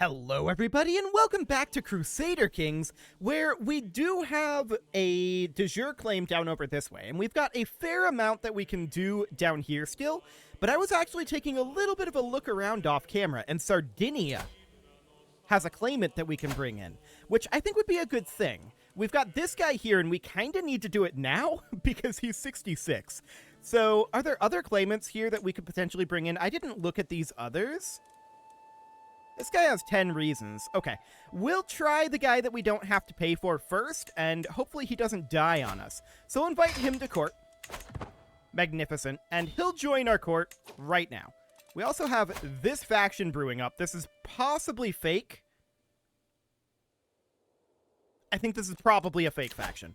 Hello everybody and welcome back to Crusader Kings, where we do have a de jure claim down over this way, and we've got a fair amount that we can do down here still, but I was actually taking a little bit of a look around off camera, and Sardinia has a claimant that we can bring in, which I think would be a good thing. We've got this guy here, and we kind of need to do it now, because he's 66. So, are there other claimants here that we could potentially bring in? I didn't look at these others. This guy has 10 reasons. Okay, we'll try the guy that we don't have to pay for first, and hopefully he doesn't die on us. So we'll invite him to court. Magnificent. And he'll join our court right now. We also have this faction brewing up. This is possibly fake. I think this is probably a fake faction.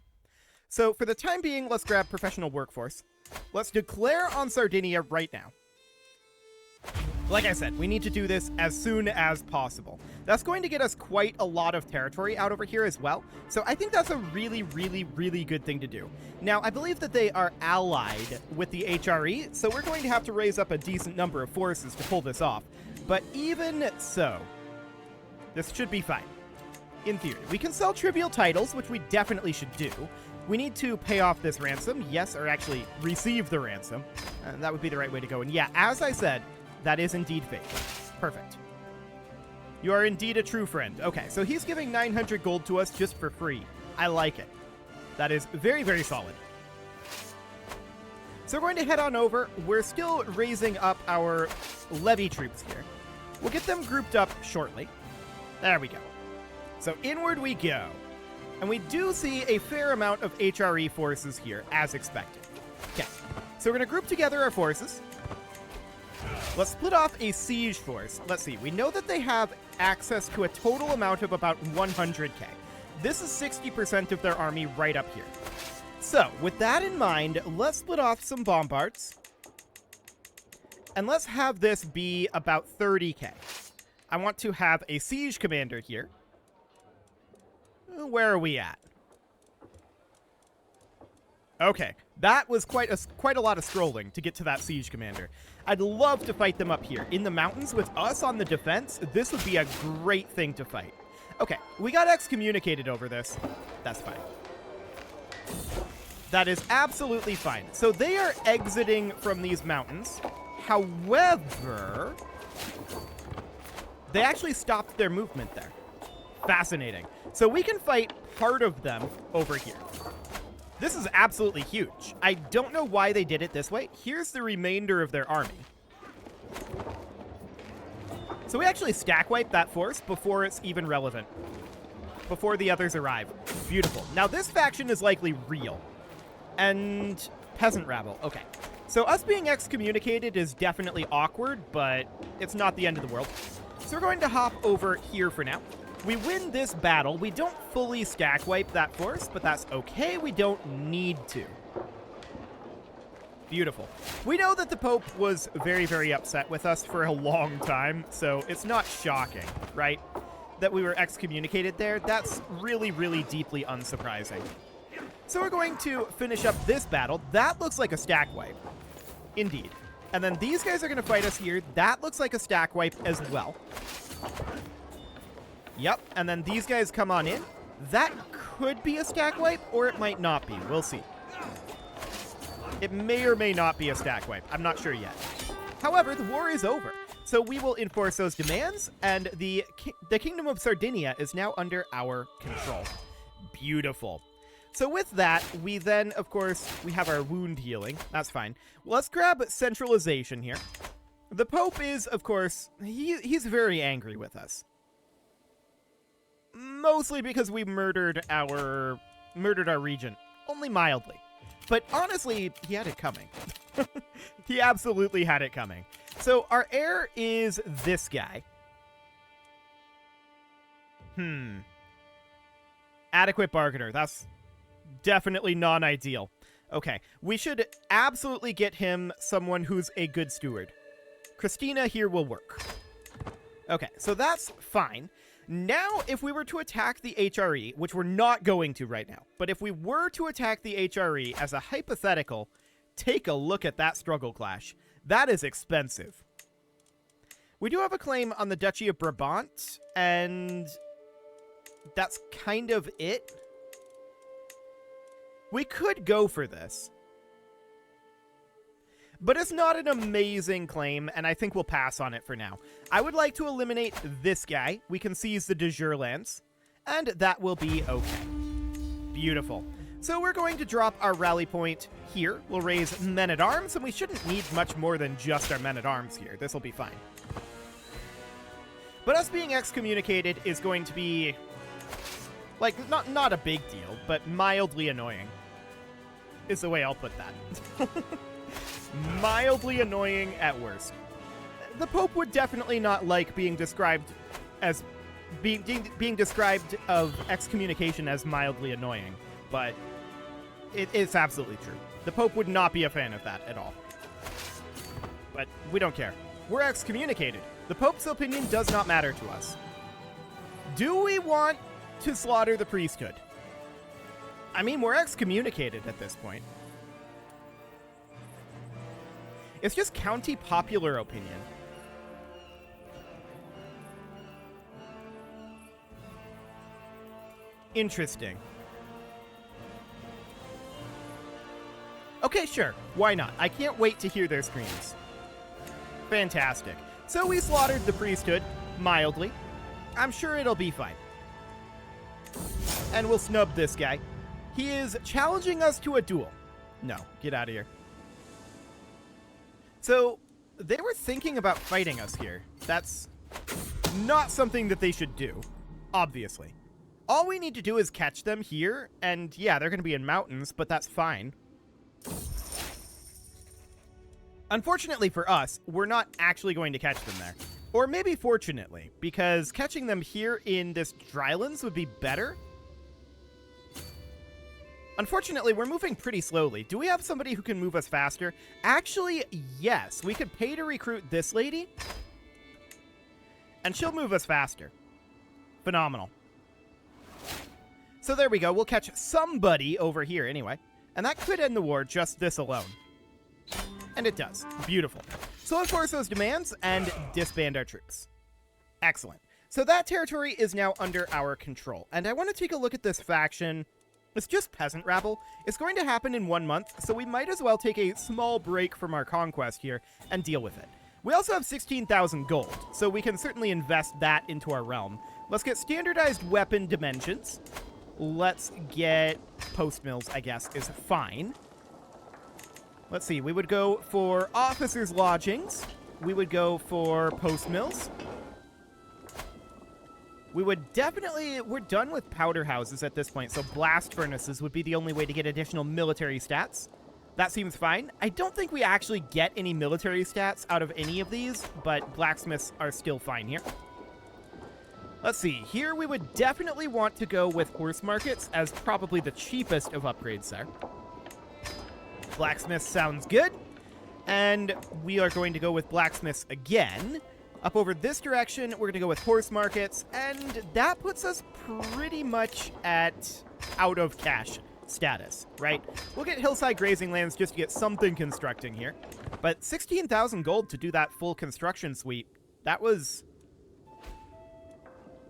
So for the time being, let's grab professional workforce. Let's declare on Sardinia right now. Like I said, we need to do this as soon as possible. That's going to get us quite a lot of territory out over here as well. So I think that's a really, really, really good thing to do. Now, I believe that they are allied with the HRE, so we're going to have to raise up a decent number of forces to pull this off. But even so, this should be fine. In theory, we can sell trivial titles, which we definitely should do. We need to pay off this ransom, yes, or actually receive the ransom. That would be the right way to go. And yeah, as I said, that is indeed fake. Perfect. You are indeed a true friend. Okay, so he's giving 900 gold to us just for free. I like it. That is very, very solid. So we're going to head on over. We're still raising up our levy troops here. We'll get them grouped up shortly. There we go. So inward we go. And we do see a fair amount of HRE forces here, as expected. Okay, so we're going to group together our forces. Let's split off a siege force. Let's see. We know that they have access to a total amount of about 100k. This is 60% of their army right up here. So, with that in mind, let's split off some bombards. And let's have this be about 30k. I want to have a siege commander here. Where are we at? Okay, that was quite a lot of scrolling to get to that siege commander. I'd love to fight them up here. In the mountains with us on the defense, this would be a great thing to fight. Okay, we got excommunicated over this. That's fine. That is absolutely fine. So they are exiting from these mountains. However, they actually stopped their movement there. Fascinating. So we can fight part of them over here. This is absolutely huge. I don't know why they did it this way. Here's the remainder of their army. So we actually stack wipe that force before it's even relevant. Before the others arrive. Beautiful. Now this faction is likely real. And peasant rabble. Okay. So us being excommunicated is definitely awkward, but it's not the end of the world. So we're going to hop over here for now. We win this battle. We don't fully stack wipe that force, but that's okay. We don't need to. Beautiful. We know that the Pope was very, very upset with us for a long time, so it's not shocking, right? That we were excommunicated there. That's really, really deeply unsurprising. So we're going to finish up this battle. That looks like a stack wipe. Indeed. And then these guys are going to fight us here. That looks like a stack wipe as well. Yep, and then these guys come on in. That could be a stack wipe, or it might not be. We'll see. It may or may not be a stack wipe. I'm not sure yet. However, the war is over. So we will enforce those demands, and the Kingdom of Sardinia is now under our control. Beautiful. So with that, we then, of course, we have our wound healing. That's fine. Well, let's grab centralization here. The Pope is, of course, he's very angry with us. Mostly because we murdered our regent. Only mildly. But honestly, he had it coming. He absolutely had it coming. So our heir is this guy. Adequate bargainer. That's definitely non-ideal. Okay, we should absolutely get him someone who's a good steward. Christina here will work. Okay, so that's fine. Now, if we were to attack the HRE, which we're not going to right now, but if we were to attack the HRE as a hypothetical, take a look at that struggle clash. That is expensive. We do have a claim on the Duchy of Brabant, and that's kind of it. We could go for this. But it's not an amazing claim, and I think we'll pass on it for now. I would like to eliminate this guy. We can seize the de jure lands, and that will be okay. Beautiful. So we're going to drop our rally point here. We'll raise men-at-arms, and we shouldn't need much more than just our men-at-arms here. This will be fine. But us being excommunicated is going to be, like, not a big deal, but mildly annoying is the way I'll put that. Mildly annoying at worst. The Pope would definitely not like being described as being described of excommunication as mildly annoying, but it's absolutely true. The Pope would not be a fan of that at all. But we don't care. We're excommunicated. The Pope's opinion does not matter to us. Do we want to slaughter the priesthood? I mean, we're excommunicated at this point. It's just county popular opinion. Interesting. Okay, sure. Why not? I can't wait to hear their screams. Fantastic. So we slaughtered the priesthood, mildly. I'm sure it'll be fine. And we'll snub this guy. He is challenging us to a duel. No, get out of here. So, they were thinking about fighting us here. That's not something that they should do, obviously. All we need to do is catch them here, and yeah, they're going to be in mountains, but that's fine. Unfortunately for us, we're not actually going to catch them there. Or maybe fortunately, because catching them here in this drylands would be better. Unfortunately, we're moving pretty slowly. Do we have somebody who can move us faster? Actually, yes. We could pay to recruit this lady, and she'll move us faster. Phenomenal. So there we go. We'll catch somebody over here anyway. And that could end the war, just this alone. And it does. Beautiful. So enforce those demands and disband our troops. Excellent. So that territory is now under our control. And I want to take a look at this faction. It's just peasant rabble. It's going to happen in 1 month, so we might as well take a small break from our conquest here and deal with it. We also have 16,000 gold, so we can certainly invest that into our realm. Let's get standardized weapon dimensions. Let's get post mills, I guess, is fine. Let's see, we would go for officers' lodgings. We would go for post mills. We would definitely, we're done with powder houses at this point, so blast furnaces would be the only way to get additional military stats. That seems fine. I don't think we actually get any military stats out of any of these, but blacksmiths are still fine here. Let's see, here we would definitely want to go with horse markets as probably the cheapest of upgrades there. Blacksmith sounds good, and we are going to go with blacksmiths again. Up over this direction, we're going to go with horse markets, and that puts us pretty much at out of cash status, right? We'll get hillside grazing lands just to get something constructing here. But 16,000 gold to do that full construction suite, that was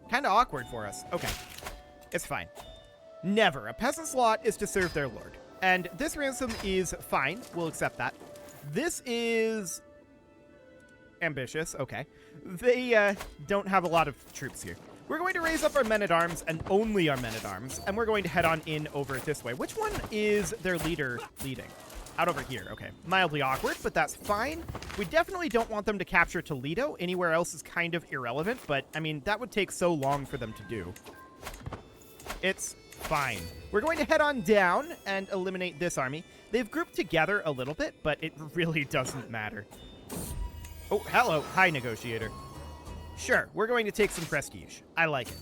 kind of awkward for us. Okay, it's fine. Never. A peasant's lot is to serve their lord. And this ransom is fine. We'll accept that. This is ambitious. Okay. They don't have a lot of troops here. We're going to raise up our men-at-arms and only our men-at-arms, and we're going to head on in over this way. Which one is their leader leading? Out over here. Okay. Mildly awkward, but that's fine. We definitely don't want them to capture Toledo. Anywhere else is kind of irrelevant, but, I mean, that would take so long for them to do. It's fine. We're going to head on down and eliminate this army. They've grouped together a little bit, but it really doesn't matter. Oh, hello. Hi, negotiator. Sure, we're going to take some prestige. I like it.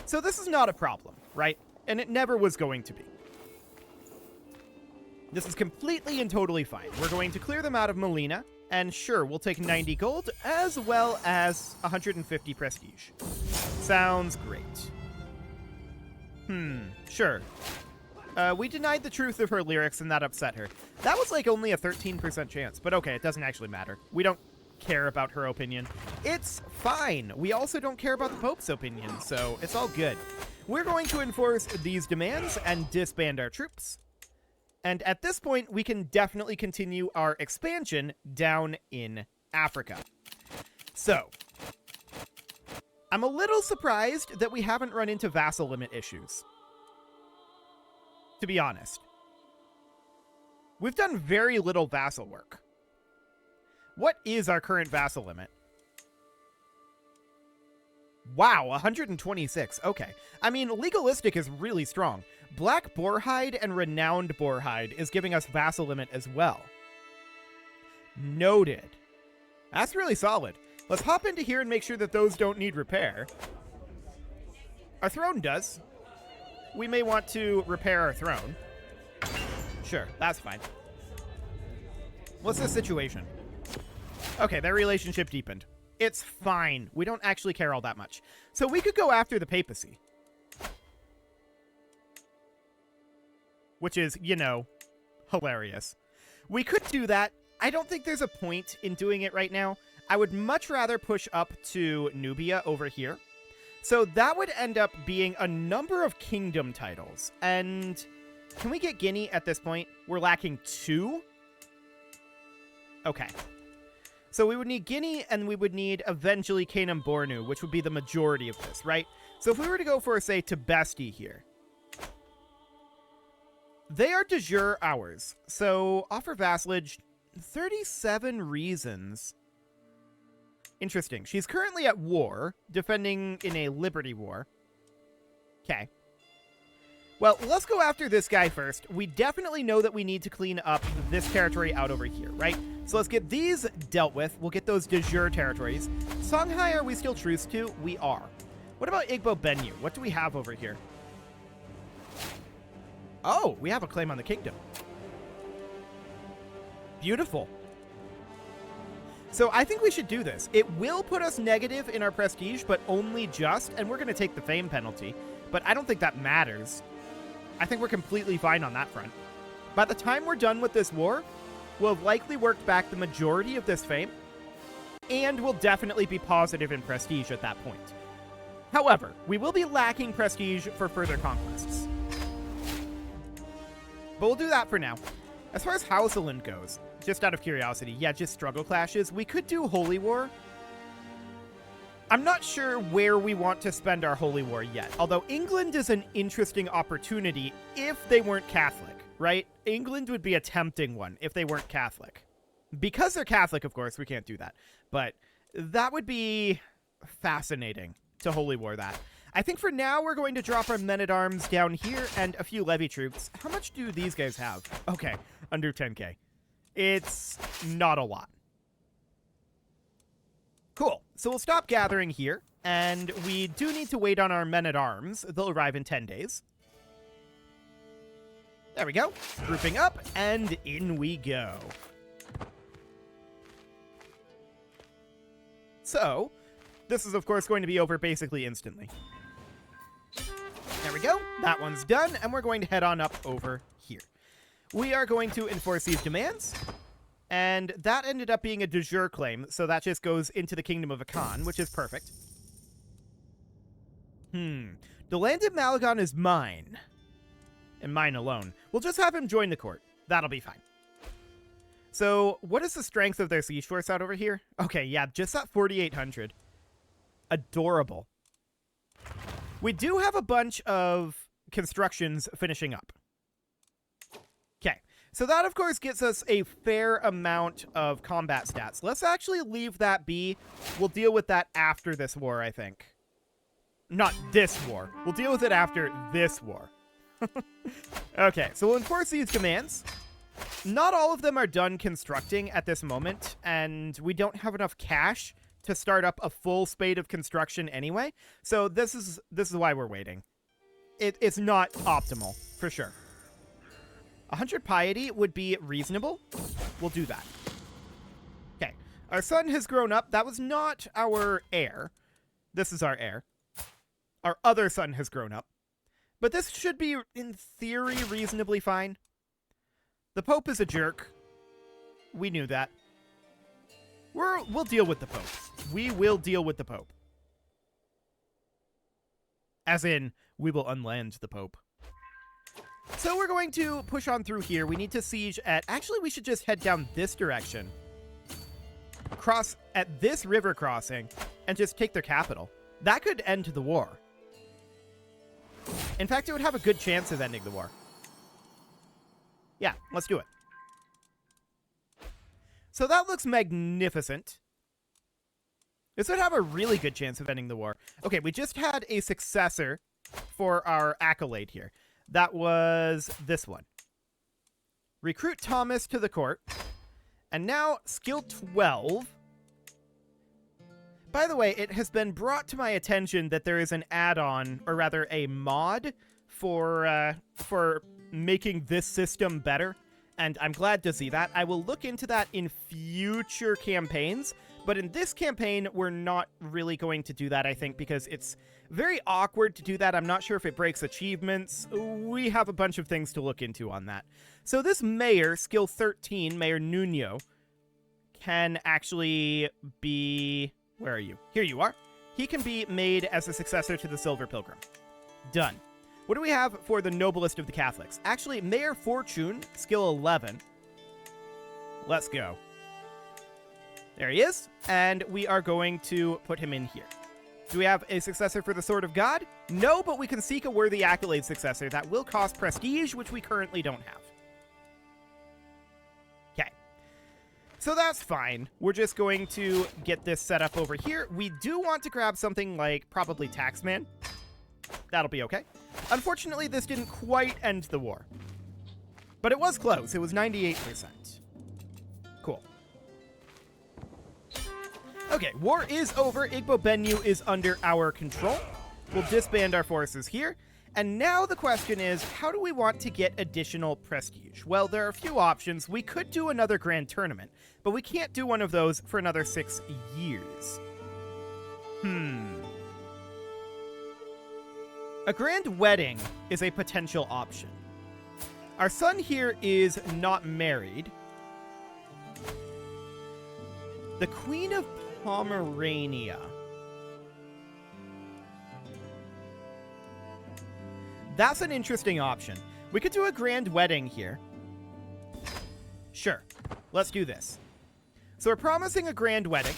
So this is not a problem, right? And it never was going to be. This is completely and totally fine. We're going to clear them out of Molina, and sure, we'll take 90 gold as well as 150 prestige. Sounds great. Sure. We denied the truth of her lyrics, and that upset her. That was like only a 13% chance, but okay, it doesn't actually matter. We don't care about her opinion. It's fine. We also don't care about the Pope's opinion, so it's all good. We're going to enforce these demands and disband our troops. And at this point, we can definitely continue our expansion down in Africa. So, I'm a little surprised that we haven't run into vassal limit issues, to be honest. We've done very little vassal work. What is our current vassal limit? Wow, 126. Okay. I mean, legalistic is really strong. Black Boarhide and Renowned Boarhide is giving us vassal limit as well. Noted. That's really solid. Let's hop into here and make sure that those don't need repair. Our throne does. We may want to repair our throne. Sure, that's fine. What's the situation? Okay, their relationship deepened. It's fine. We don't actually care all that much. So we could go after the papacy. Which is, you know, hilarious. We could do that. I don't think there's a point in doing it right now. I would much rather push up to Nubia over here. So that would end up being a number of kingdom titles. And can we get Guinea at this point? We're lacking 2? Okay. So we would need Guinea, and we would need eventually Kanem Bornu, which would be the majority of this, right? So if we were to go for, say, Tibesti here. They are de jure ours. So offer vassalage, 37 reasons. Interesting. She's currently at war, defending in a liberty war. Okay. Well, let's go after this guy first. We definitely know that we need to clean up this territory out over here, right? So let's get these dealt with. We'll get those de jure territories. Songhai, are we still truce to? We are. What about Igbo Benue? What do we have over here? Oh, we have a claim on the kingdom. Beautiful. So I think we should do this. It will put us negative in our prestige, but only just, and we're going to take the fame penalty. But I don't think that matters. I think we're completely fine on that front. By the time we're done with this war, we'll have likely worked back the majority of this fame, and we'll definitely be positive in prestige at that point. However, we will be lacking prestige for further conquests. But we'll do that for now. As far as Hausaland goes, just out of curiosity, yeah, just struggle clashes. We could do Holy War. I'm not sure where we want to spend our Holy War yet, although England is an interesting opportunity if they weren't Catholic, right? England would be a tempting one if they weren't Catholic. Because they're Catholic, of course, we can't do that. But that would be fascinating to Holy War that. I think for now we're going to drop our men-at-arms down here and a few levy troops. How much do these guys have? Okay, under 10k. It's not a lot. Cool. So we'll stop gathering here, and we do need to wait on our men-at-arms. They'll arrive in 10 days. There we go. Grouping up, and in we go. So, this is, of course, going to be over basically instantly. There we go. That one's done, and we're going to head on up over here. We are going to enforce these demands, and that ended up being a de jure claim, so that just goes into the Kingdom of Akan, which is perfect. The land in Malagon is mine, and mine alone. We'll just have him join the court. That'll be fine. So, what is the strength of their siege force out over here? Okay, yeah, just that 4,800. Adorable. We do have a bunch of constructions finishing up. Okay, so that, of course, gets us a fair amount of combat stats. Let's actually leave that be. We'll deal with that after this war, I think. Not this war. We'll deal with it after this war. Okay, so we'll enforce these demands. Not all of them are done constructing at this moment, and we don't have enough cash to start up a full spade of construction anyway. So this is why we're waiting. It's not optimal, for sure. 100 piety would be reasonable. We'll do that. Okay. Our son has grown up. That was not our heir. This is our heir. Our other son has grown up. But this should be, in theory, reasonably fine. The Pope is a jerk. We knew that. We'll deal with the Pope. We will deal with the Pope. As in, we will unland the Pope. So we're going to push on through here. We need to siege at... Actually, we should just head down this direction. Cross at this river crossing and just take their capital. That could end the war. In fact, it would have a good chance of ending the war. Yeah, let's do it. So that looks magnificent. This would have a really good chance of ending the war. Okay, we just had a successor for our accolade here. That was this one. Recruit Thomas to the court. And now, skill 12. By the way, it has been brought to my attention that there is an add-on, or rather a mod, for making this system better. And I'm glad to see that. I will look into that in future campaigns. But in this campaign, we're not really going to do that, I think, because it's very awkward to do that. I'm not sure if it breaks achievements. We have a bunch of things to look into on that. So this mayor, skill 13, Mayor Nuno, can actually be... Where are you? Here you are. He can be made as a successor to the Silver Pilgrim. Done. What do we have for the noblest of the Catholics? Actually, Mayor Fortune, skill 11. Let's go. There he is, and we are going to put him in here. Do we have a successor for the Sword of God? No, but we can seek a worthy accolade successor. That will cost prestige, which we currently don't have. Okay. So that's fine. We're just going to get this set up over here. We do want to grab something like probably Taxman. That'll be okay. Unfortunately, this didn't quite end the war. But it was close. It was 98%. Cool. Okay, war is over. Igbo Bennu is under our control. We'll disband our forces here. And now the question is, how do we want to get additional prestige? Well, there are a few options. We could do another grand tournament, but we can't do one of those for another 6 years. A grand wedding is a potential option. Our son here is not married. The Queen of Pomerania. That's an interesting option. We could do a grand wedding here. Sure. Let's do this. So we're promising a grand wedding.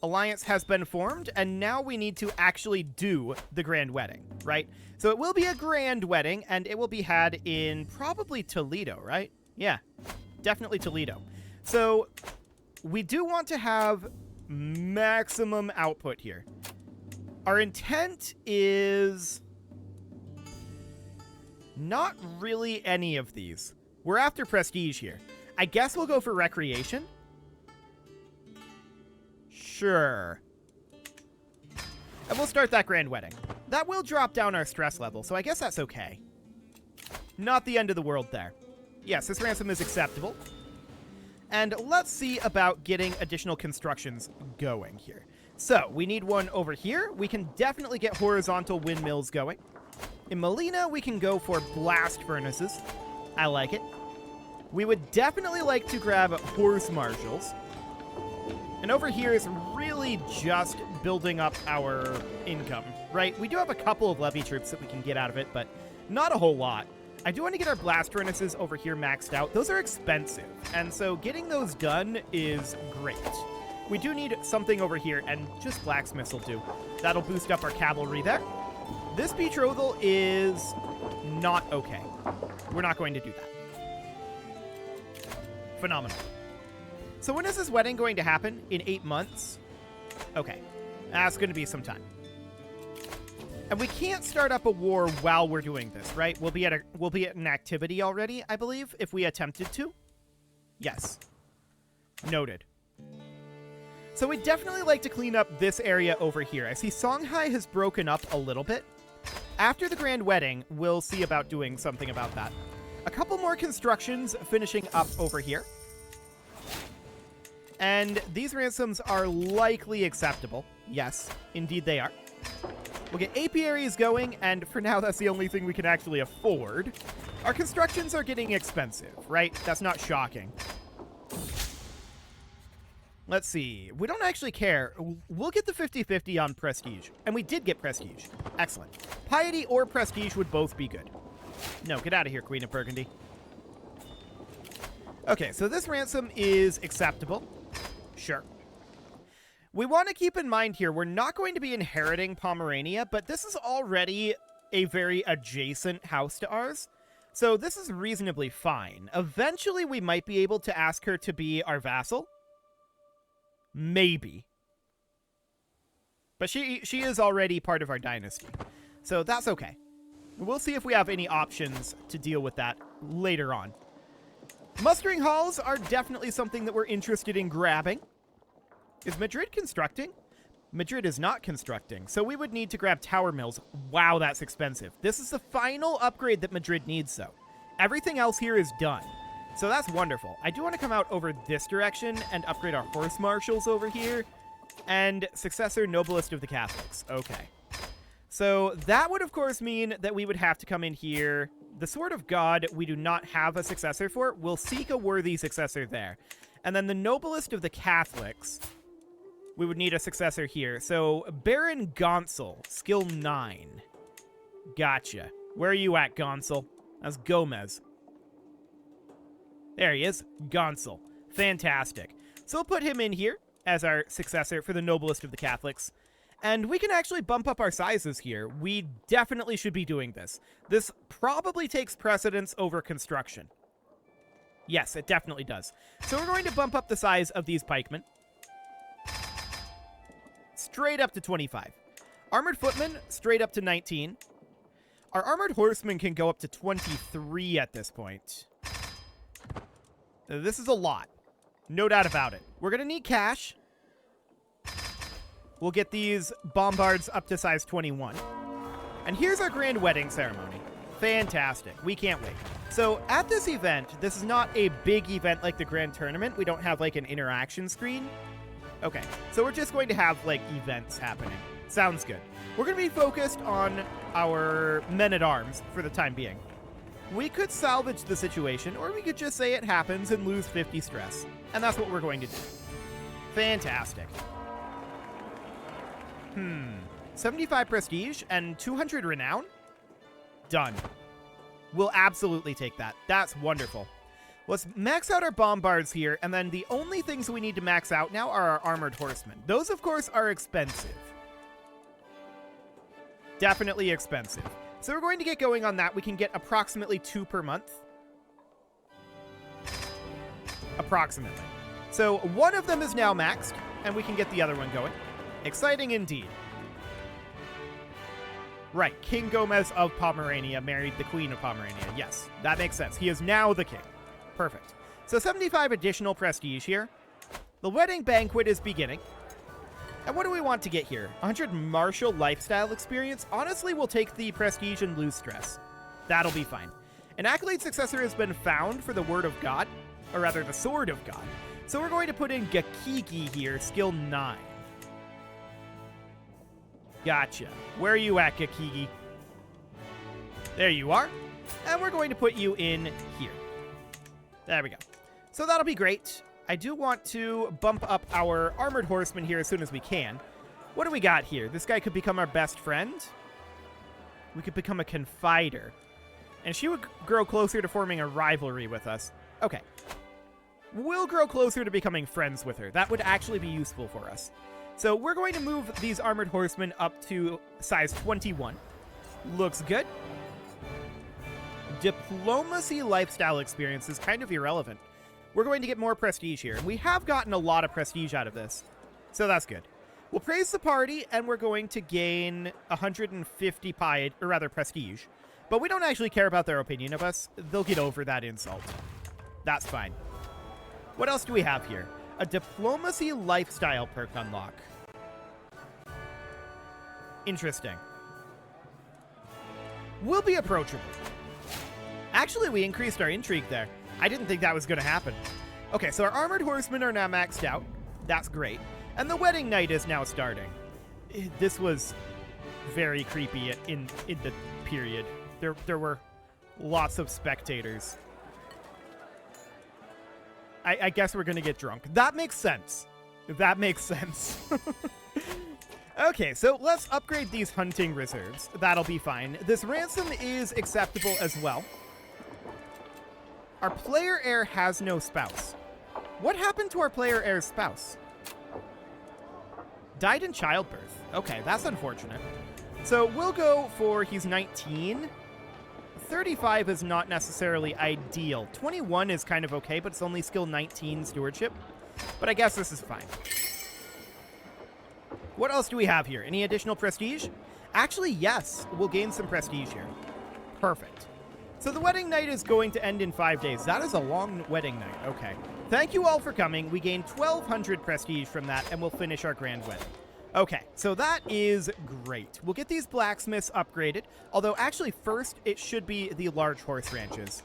Alliance has been formed, and now we need to actually do the grand wedding, right? So it will be a grand wedding, and it will be had in probably Toledo, right? Yeah, definitely Toledo. So we do want to have maximum output here. Our intent is not really any of these. We're after prestige here. I guess we'll go for recreation. Sure. And we'll start that grand wedding. That will drop down our stress level, so I guess that's okay. Not the end of the world there. Yes, this ransom is acceptable. And let's see about getting additional constructions going here. So, we need one over here. We can definitely get horizontal windmills going. In Molina, we can go for blast furnaces. I like it. We would definitely like to grab horse marshals. And over here is really just building up our income, right? We do have a couple of levy troops that we can get out of it, but not a whole lot. I do want to get our blast furnaces over here maxed out. Those are expensive, and so getting those done is great. We do need something over here, and just blacksmiths will do. That'll boost up our cavalry there. This betrothal is not okay. We're not going to do that. Phenomenal. So when is this wedding going to happen? In 8 months? Okay. That's going to be some time. And we can't start up a war while we're doing this, right? We'll be at an activity already, I believe, if we attempted to. Yes. Noted. So we'd definitely like to clean up this area over here. I see Songhai has broken up a little bit. After the grand wedding, we'll see about doing something about that. A couple more constructions finishing up over here. And these ransoms are likely acceptable. Yes, indeed they are. We'll get apiaries going, and for now, that's the only thing we can actually afford. Our constructions are getting expensive, right? That's not shocking. Let's see. We don't actually care. We'll get the 50-50 on prestige. And we did get prestige. Excellent. Piety or prestige would both be good. No, get out of here, Queen of Burgundy. Okay, so this ransom is acceptable. Sure. We want to keep in mind here, we're not going to be inheriting Pomerania, but this is already a very adjacent house to ours. So this is reasonably fine. Eventually, we might be able to ask her to be our vassal. Maybe. But she is already part of our dynasty. So that's okay. We'll see if we have any options to deal with that later on. Mustering halls are definitely something that we're interested in grabbing. Is Madrid constructing? Madrid is not constructing, so we would need to grab tower mills. Wow, that's expensive. This is the final upgrade that Madrid needs, though. Everything else here is done. So that's wonderful. I do want to come out over this direction and upgrade our horse marshals over here. And successor noblest of the Catholics. Okay. So that would, of course, mean that we would have to come in here. The Sword of God, we do not have a successor for. We'll seek a worthy successor there. And then the noblest of the Catholics, we would need a successor here. So Baron Gonsel, skill 9. Gotcha. Where are you at, Gonsel? That's Gomez. There he is, Gonsel. Fantastic. So we'll put him in here as our successor for the noblest of the Catholics. And we can actually bump up our sizes here. We definitely should be doing this. This probably takes precedence over construction. Yes, it definitely does. So we're going to bump up the size of these pikemen. Straight up to 25. Armored footmen, straight up to 19. Our armored horsemen can go up to 23 at this point. This is a lot. No doubt about it. We're going to need cash. We'll get these bombards up to size 21. And here's our grand wedding ceremony. Fantastic. We can't wait. So at this event, this is not a big event like the grand tournament. We don't have like an interaction screen. Okay, so we're just going to have like events happening. Sounds good. We're going to be focused on our men-at-arms for the time being. We could salvage the situation, or we could just say it happens and lose 50 stress. And that's what we're going to do. Fantastic. 75 prestige and 200 renown? Done. We'll absolutely take that. That's wonderful. Let's max out our bombards here, and then the only things we need to max out now are our armored horsemen. Those, of course, are expensive. Definitely expensive. So we're going to get going on that. We can get approximately 2 per month. Approximately. So one of them is now maxed, and we can get the other one going. Exciting indeed. Right, King Gomez of Pomerania married the Queen of Pomerania. Yes, that makes sense. He is now the king. Perfect. So 75 additional prestige here. The wedding banquet is beginning. And what do we want to get here? 100 martial lifestyle experience? Honestly, we'll take the prestige and lose stress. That'll be fine. An accolade successor has been found for the Word of God, or rather the Sword of God. So we're going to put in Gakigi here, skill 9. Gotcha. Where are you at, Gakigi? There you are. And we're going to put you in here. There we go. So that'll be great. I do want to bump up our armored horsemen here as soon as we can. What do we got here? This guy could become our best friend. We could become a confider. And she would grow closer to forming a rivalry with us. Okay. We'll grow closer to becoming friends with her. That would actually be useful for us. So we're going to move these armored horsemen up to size 21. Looks good. Diplomacy lifestyle experience is kind of irrelevant. We're going to get more prestige here. We have gotten a lot of prestige out of this, so that's good. We'll praise the party, and we're going to gain 150 prestige. But we don't actually care about their opinion of us. They'll get over that insult. That's fine. What else do we have here? A diplomacy lifestyle perk unlock. Interesting. We'll be approachable. Actually, we increased our intrigue there. I didn't think that was going to happen. Okay, so our armored horsemen are now maxed out. That's great. And the wedding night is now starting. This was very creepy in the period. There were lots of spectators. I guess we're going to get drunk. That makes sense. That makes sense. Okay, so let's upgrade these hunting reserves. That'll be fine. This ransom is acceptable as well. Our player heir has no spouse. What happened to our player heir's spouse? Died in childbirth. Okay, that's unfortunate. So we'll go for he's 19. 35 is not necessarily ideal. 21 is kind of okay, but it's only skill 19 stewardship. But I guess this is fine. What else do we have here? Any additional prestige? Actually, yes. We'll gain some prestige here. Perfect. So the wedding night is going to end in 5 days. That is a long wedding night. Okay. Thank you all for coming. We gain 1,200 prestige from that, and we'll finish our grand wedding. Okay, so that is great. We'll get these blacksmiths upgraded, although actually first it should be the large horse ranches.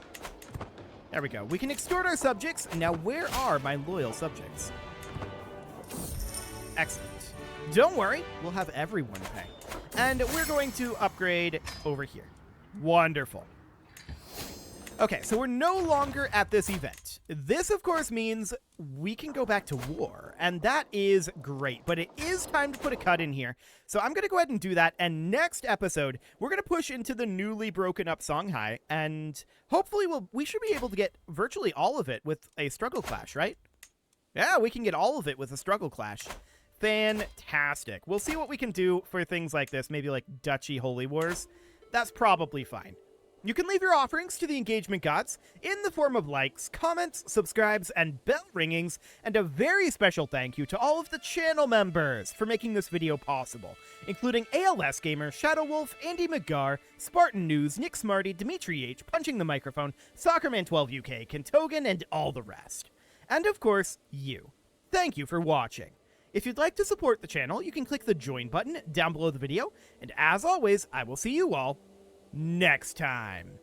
There we go. We can extort our subjects. Now, where are my loyal subjects? Excellent. Don't worry, we'll have everyone pay. And we're going to upgrade over here. Wonderful. Okay, so we're no longer at this event. This, of course, means we can go back to war, and that is great, but it is time to put a cut in here. So I'm going to go ahead and do that, and next episode, we're going to push into the newly broken up Songhai, and hopefully we should be able to get virtually all of it with a struggle clash, right? Yeah, we can get all of it with a struggle clash. Fantastic. We'll see what we can do for things like this, maybe like Duchy Holy Wars. That's probably fine. You can leave your offerings to the engagement gods in the form of likes, comments, subscribes, and bell ringings, and a very special thank you to all of the channel members for making this video possible, including ALS Gamer, Shadow Wolf, Andy McGar, Spartan News, Nick Smarty, Dimitri H, Punching the Microphone, Soccerman12 UK, Kentogan, and all the rest. And of course, you. Thank you for watching. If you'd like to support the channel, you can click the join button down below the video, and as always, I will see you all next time.